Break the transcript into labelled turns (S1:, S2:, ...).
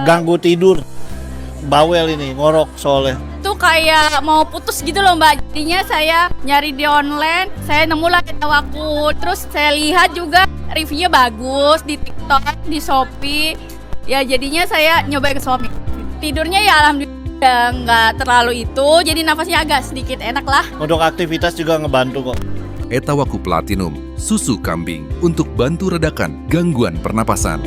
S1: Ganggu tidur. Bawel ini, ngorok soalnya.
S2: Tuh kayak mau putus gitu loh Mbak. Jadinya saya nyari di online, saya nemu lah Etawaku. Terus saya lihat juga reviewnya bagus di TikTok, di Shopee. Ya jadinya saya nyobain ke suami. Tidurnya ya alhamdulillah nggak terlalu itu, jadi nafasnya agak sedikit enak lah.
S1: Untuk aktivitas juga ngebantu kok.
S3: Etawaku Platinum, susu kambing untuk bantu redakan gangguan pernapasan.